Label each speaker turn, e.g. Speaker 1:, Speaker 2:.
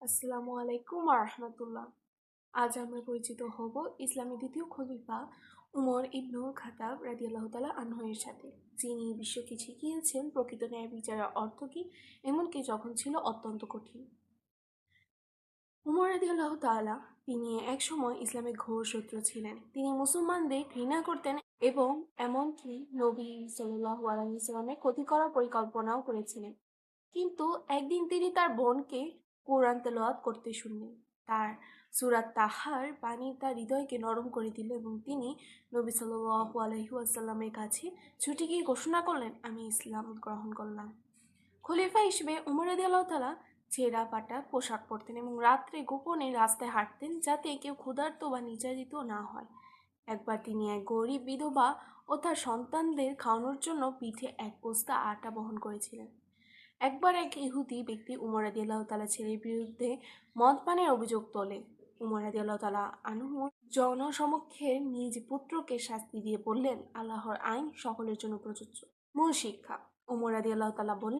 Speaker 1: আসসালামু আলাইকুম রাহমাতুল্লাহ। আজ আমরা পরিচিত হব ইসলামী দ্বিতীয় খলিফা উমর ইবনুল খাত্তাব রাদিয়াল্লাহু তাআলা আনহু এর সাথে, যিনি বিশ্বকে শিখিয়েছেন প্রকৃত ন্যায় বিচারের অর্থ কি, এমনকি যখন ছিল অত্যন্ত কঠিন। উমর রাদিয়াল্লাহু তাআলা তিনি একসময় ইসলামের ঘোর শত্রু ছিলেন। তিনি মুসলমানদের ঘৃণা করতেন এবং এমনকি নবী সাল্লাল্লাহু আলাইহি ওয়াসাল্লামের ক্ষতি করার পরিকল্পনাও করেছিলেন। কিন্তু একদিন তিনি তার বোনকে কোরআন তেলাওয়াত করতে শুনলেন। তার সূরা তাহার বাণী তার হৃদয়কে নরম করে দিল এবং তিনি নবী সাল্লাল্লাহু আলাইহি ওয়াসাল্লামের কাছে ছুটে গিয়ে ঘোষণা করলেন, আমি ইসলাম গ্রহণ করলাম। খলিফা হিসেবে উমর রাদিয়াল্লাহু তাআলা ছেঁড়া ফাটা পোশাক পরতেন এবং রাত্রে গোপনে রাস্তায় হাঁটতেন, যাতে কেউ ক্ষুধার্ত বা নির্যাতিত না হয়। একবার তিনি এক গরিব বিধবা ও তার সন্তানদের খাওয়ানোর জন্য পিঠে এক বস্তা আটা বহন করেছিলেন। একবার এক ইহুদি ব্যক্তি উমর রাদিয়াল্লাহু তাআলা ছেলের বিরুদ্ধে মদ পানের অভিযোগ তোলে। উমর রাদিয়াল্লাহু তাআলা আনহু জনসমক্ষে নিজ পুত্রকে শাস্তি দিয়ে বললেন, আল্লাহর আইন সকলের জন্য প্রযোজ্য। মূল শিক্ষা: উমর রাদিয়াল্লাহু তাআলা বলেন,